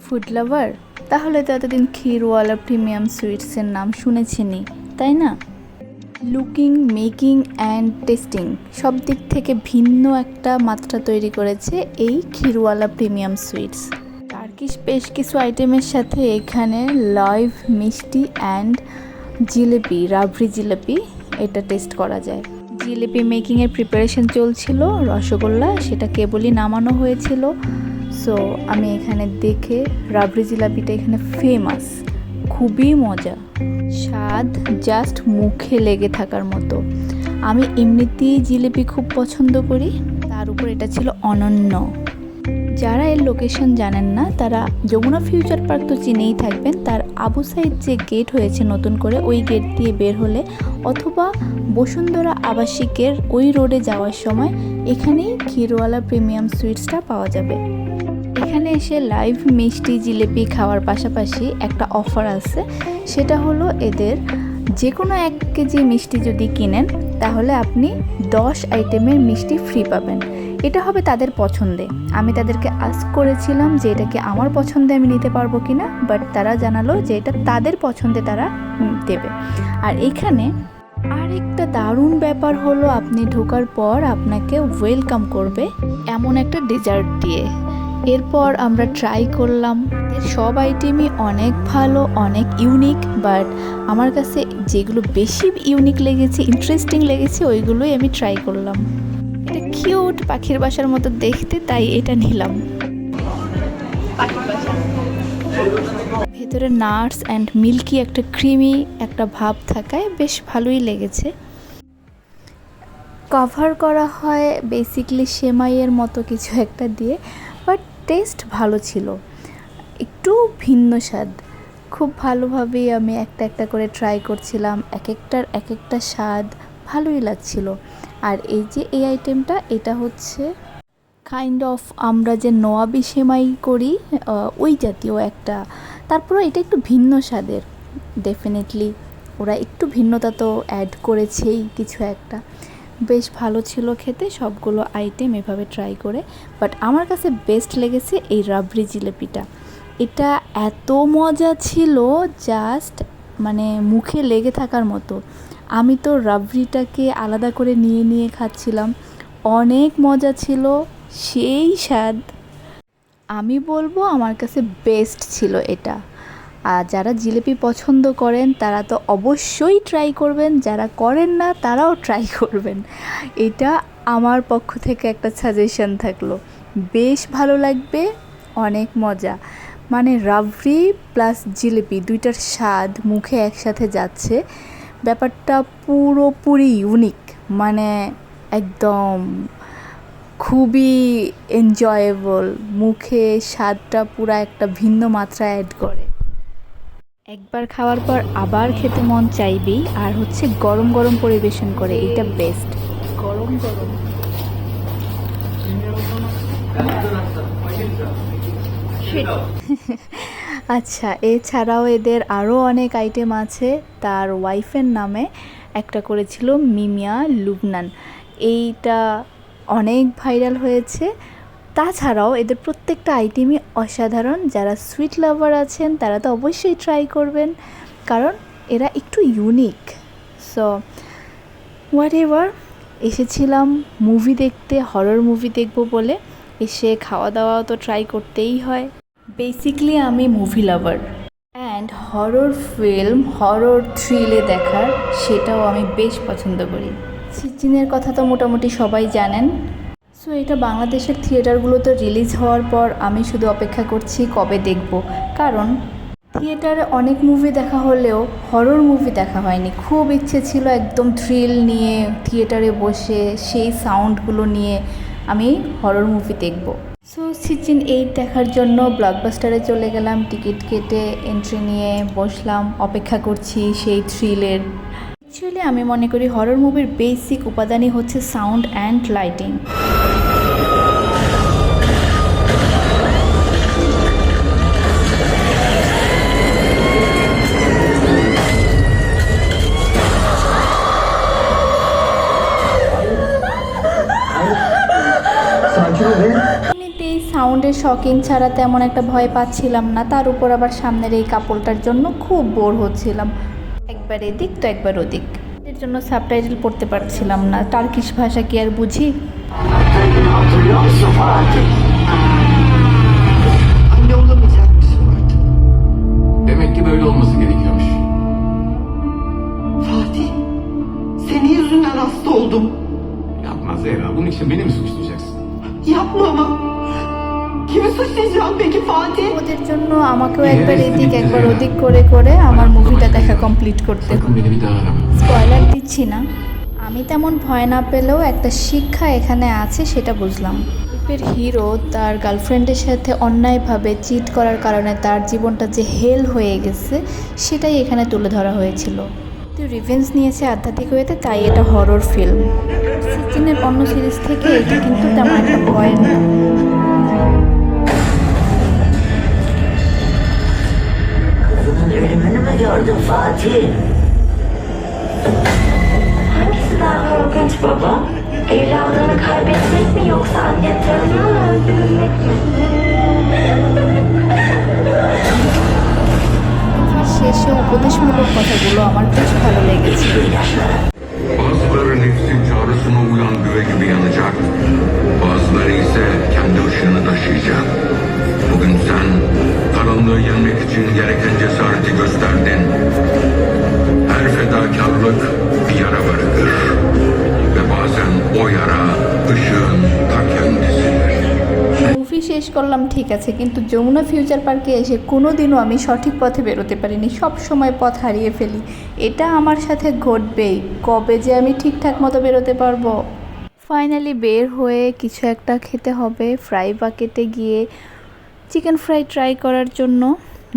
Food lover, তাহলে তো এতদিন ক্ষীরওয়ালা প্রিমিয়াম সুইটসের নাম শুনেছেনই, তাই না? লুকিং, মেকিং অ্যান্ড টেস্টিং সব দিক থেকে ভিন্ন একটা মাত্রা তৈরি করেছে এই ক্ষীরওয়ালা প্রিমিয়াম সুইটস। টার্কিশ বেশ কিছু আইটেমের সাথে এখানে লাইভ মিষ্টি অ্যান্ড জিলেপি, রাবড়ি জিলেপি, এটা টেস্ট করা যায়। জিলেপি মেকিংয়ের প্রিপারেশন চলছিল, রসগোল্লা সেটা কেবলই নামানো হয়েছিল। সো আমি এখানে দেখে রাবড়ি জিলাপিটা এখানে ফেমাস, খুবই মজা, স্বাদ জাস্ট মুখে লেগে থাকার মতো। আমি এমনিতেই জিলিপি খুব পছন্দ করি, তার উপর এটা ছিল অনন্য। যারা এর লোকেশন জানেন না তারা যমুনা ফিউচার পার্ক তো চিনেই থাকবেন, তার আবু সাইদ যে গেট হয়েছে নতুন করে, ওই গেট দিয়ে বের হলে অথবা বসুন্ধরা আবাসিকের ওই রোডে যাওয়ার সময় এখানেই ক্ষীরওয়ালা প্রিমিয়াম সুইটসটা পাওয়া যাবে। এখানে এসে লাইভ মিষ্টি জিলিপি খাওয়ার পাশাপাশি একটা অফার আছে, সেটা হলো এদের যে কোনো 1 কেজি মিষ্টি যদি কিনেন তাহলে আপনি 10 আইটেমের মিষ্টি ফ্রি পাবেন। এটা হবে তাদের পছন্দে। আমি তাদেরকে আস্ক করেছিলাম যে এটা কি আমার পছন্দে আমি নিতে পারবো কিনা, বাট তারা জানালো যে এটা তাদের পছন্দে তারা দেবে। আর এখানে আরেকটা দারুণ ব্যাপার হলো আপনি ঢোকার পর আপনাকে ওয়েলকাম করবে এমন একটা ডেজার্ট দিয়ে। এরপর আমরা ট্রাই করলাম, এর সব আইটেমই অনেক ভালো, অনেক ইউনিক, বাট আমার কাছে যেগুলো বেশি ইউনিক লেগেছে, ইন্টারেস্টিং লেগেছে, ওইগুলোই আমি ট্রাই করলাম। এটা কিউট পাখির বাসার মতো দেখতে, তাই এটা নিলাম। ভেতরে নাটস অ্যান্ড মিল্কি একটা ক্রিমি একটা ভাব থাকায় বেশ ভালোই লেগেছে। কভার করা হয় বেসিকলি সেমাইয়ের মতো কিছু একটা দিয়ে, বাট টেস্ট ভালো ছিল, একটু ভিন্ন স্বাদ। খুব ভালোভাবেই আমি একটা একটা করে ট্রাই করছিলাম, এক একটা স্বাদ ভালোই লাগছিল। আর এই যে এই আইটেমটা, এটা হচ্ছে কাইন্ড অফ আমরা যে নোয়াবি সেমাই করি ওই জাতীয় একটা, তারপরে এটা একটু ভিন্ন স্বাদের। ডেফিনেটলি ওরা একটু ভিন্নতা তো অ্যাড করেছেই কিছু একটা। বেশ ভালো ছিল খেতে সবগুলো আইটেম এভাবে ট্রাই করে, বাট আমার কাছে বেস্ট লেগেছে এই রাবড়ি জিলিপিটা। এটা এত মজা ছিল, জাস্ট মানে মুখে লেগে থাকার মতো। আমি তো রাবড়িটাকে আলাদা করে নিয়ে নিয়ে খাচ্ছিলাম, অনেক মজা ছিল, সেই স্বাদ। আমি বলবো আমার কাছে বেস্ট ছিল এটা। আর যারা জিলিপি পছন্দ করেন তারা তো অবশ্যই ট্রাই করবেন, যারা করেন না তারাও ট্রাই করবেন। এটা আমার পক্ষ থেকে একটা সাজেশন থাকলো, বেশ ভালো লাগবে, অনেক মজা। মানে রাবড়ি প্লাস জিলিপি দুইটার স্বাদ মুখে একসাথে যাচ্ছে, ব্যাপারটা পুরোপুরি ইউনিক, মানে একদম খুবই এনজয়েবল, মুখে স্বাদটা পুরা একটা ভিন্ন মাত্রা অ্যাড করে। একবার খাওয়ার পর আবার খেতে মন চাইবেই। আর হচ্ছে গরম গরম পরিবেশন করে, এটা বেস্ট, গরম গরম। আচ্ছা, এছাড়াও এদের আরও অনেক আইটেম আছে। তার ওয়াইফের নামে একটা করেছিল মিমিয়া লুবনান, এইটা অনেক ভাইরাল হয়েছে। তাছাড়াও এদের প্রত্যেকটা আইটেমই অসাধারণ। যারা সুইট লাভার আছেন তারা তো অবশ্যই ট্রাই করবেন, কারণ এরা একটু ইউনিক। সো হোয়াট এভার, এসেছিলাম মুভি দেখতে, হরর মুভি দেখব বলে, এসে খাওয়া দাওয়া তো ট্রাই করতেই হয়। বেসিকলি আমি movie lover, and horror film, horror থ্রিলে দেখার সেটাও আমি বেশ পছন্দ করি। সিজিনের কথা তো মোটামুটি সবাই জানেন। সো এটা বাংলাদেশের থিয়েটারগুলোতে রিলিজ হওয়ার পর আমি শুধু অপেক্ষা করছি কবে দেখব, কারণ থিয়েটারে অনেক মুভি দেখা হলেও হরর মুভি দেখা হয়নি। খুব ইচ্ছে ছিল একদম থ্রিল নিয়ে থিয়েটারে বসে সেই সাউন্ডগুলো নিয়ে আমি হরর মুভি দেখব। সো সিজন 8 দেখার জন্য ব্লকবাস্টারে চলে গেলাম, টিকিট কেটে এন্ট্রি নিয়ে বসলাম, অপেক্ষা করছি সেই থ্রিলের। অ্যাকচুয়ালি আমি মনে করি হরর মুভির বেসিক উপাদানই হচ্ছে সাউন্ড অ্যান্ড লাইটিং। সাউন্ডের শকিং ছাড়া তেমন একটা ভয় পাচ্ছিলাম না, তার উপর আবার সামনের এই কাপড়টার জন্য খুব বোর হচ্ছিলাম, একবার এদিক তো একবার ওদিক। এর জন্য সাবটাইটেল পড়তে পারছিলাম না, টার্কিশ ভাষা কি আর বুঝি। Hatırlıyor musun Fatih? Anne olamayacakmışım artık. Demek ki böyle olması gerekiyormuş. Fatih, senin yüzünden hasta oldum. Yapma Zehra, bunun için beni mi suçlayacaksın? Yapma ama. Kimi suçlayacağım peki Fatih? ওদের জন্য আমাকেও একবার এদিক একবার ওদিক করে করে আমার মুভিটা দেখা কমপ্লিট করতে Sakın beni bir daha arama. Spoiler দিচ্ছি না। আমি তেমন ভয় না পেলেও একটা শিক্ষা এখানে আছে সেটা বুঝলাম। গল্পের হিরো তার গার্লফ্রেন্ডের সাথে অন্যায়ভাবে চিট করার কারণে তার জীবনটা যে হেল হয়ে গেছে সেটাই এখানে তুলে ধরা হয়েছিল। তো রিভেঞ্জ নিয়েছে আধ্যাত্মিক ওয়েতে, তাই এটা হরর ফিল্ম। সিজিনের অন্য সিরিজ থেকে এটা কিন্তু তেমন একটা ভয়ের না। Kızının ölümünü mü gördün Fatih? Hangisi daha korkunç baba? Evladını kaybetmek mi yoksa anne tarafından öldürülmek mi? শেষে উপদেশমূলক কথাগুলো আমার বেশ ভালো লেগেছে। Bazıları nefsin çağrısına uyan güve gibi yanacak. Bazıları ise kendi ışığını taşıyacak. Bugün sen karanlığı yenmek için gereken cesareti gösterdin. Her fedakarlık bir yara bırakır. Ve bazen o yara ışığın ta kendisidir. Movie শেষ করলাম ঠিক আছে, কিন্তু Jamuna future পার্কে এসে কোনো দিনও আমি সঠিক পথে বেরোতে পারিনি, সব সময় পথ হারিয়ে ফেলি। এটা আমার সাথে ঘটবেই, কবে যে আমি ঠিকঠাক মতো বেরোতে পারবো। ফাইনালি বের হয়ে কিছু একটা খেতে হবে। ফ্রাই বাকেটে গিয়ে চিকেন ফ্রাই ট্রাই করার জন্য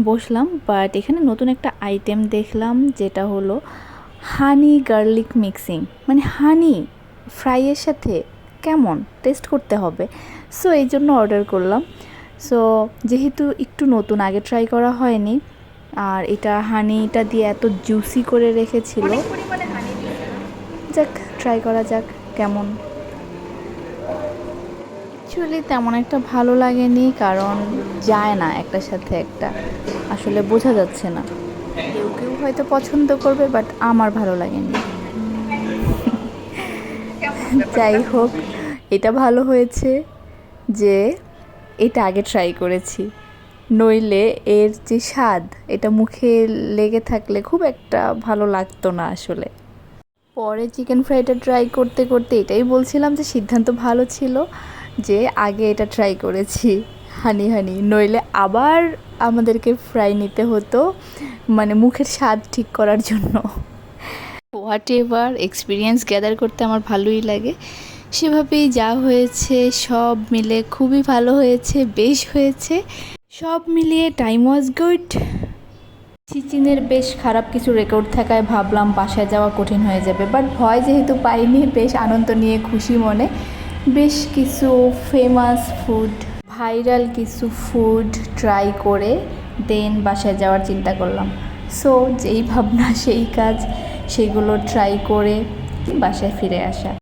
বসলাম, বাট এখানে নতুন একটা আইটেম দেখলাম যেটা হলো হানি গার্লিক মিক্সিং, মানে হানি ফ্রাইয়ের সাথে কেমন টেস্ট করতে হবে। সো এই জন্য অর্ডার করলাম। সো যেহেতু একটু নতুন, আগে ট্রাই করা হয়নি, আর এটা হানিটা দিয়ে এত জুসি করে রেখেছিল, যাক ট্রাই করা যাক কেমন। অ্যাকচুয়ালি তেমন একটা ভালো লাগেনি, কারণ যায় না একটার সাথে একটা, আসলে বোঝা যাচ্ছে না। কেউ কেউ হয়তো পছন্দ করবে, বাট আমার ভালো লাগেনি। যাই হোক, এটা ভালো হয়েছে যে এটা আগে ট্রাই করেছি, নইলে এর যে স্বাদ এটা মুখে লেগে থাকলে খুব একটা ভালো লাগতো না আসলে। পরে চিকেন ফ্রাইটা ট্রাই করতে করতে এটাই বলছিলাম যে সিদ্ধান্ত ভালো ছিল যে আগে এটা ট্রাই করেছি হানি হানি, নইলে আবার আমাদেরকে ফ্রাই নিতে হতো, মানে মুখের স্বাদ ঠিক করার জন্য। হোয়াট এভার, এক্সপিরিয়েন্স গ্যাদার করতে আমার ভালোই লাগে। সেভাবেই যা হয়েছে সব মিলে খুবই ভালো হয়েছে, বেশ হয়েছে, সব মিলিয়ে টাইম ওয়াজ গুড। চিচিনের বেশ খারাপ কিছু রেকর্ড থাকায় ভাবলাম বাসায় যাওয়া কঠিন হয়ে যাবে, বাট ভয় যেহেতু পাইনি, বেশ আনন্দ নিয়ে খুশি মনে বেশ কিছু ফেমাস ফুড, ভাইরাল কিছু ফুড ট্রাই করে দেন বাসায় যাওয়ার চিন্তা করলাম। সো যেই ভাবনা সেই কাজ, সেগুলো ট্রাই করে বাসায় ফিরে আসা।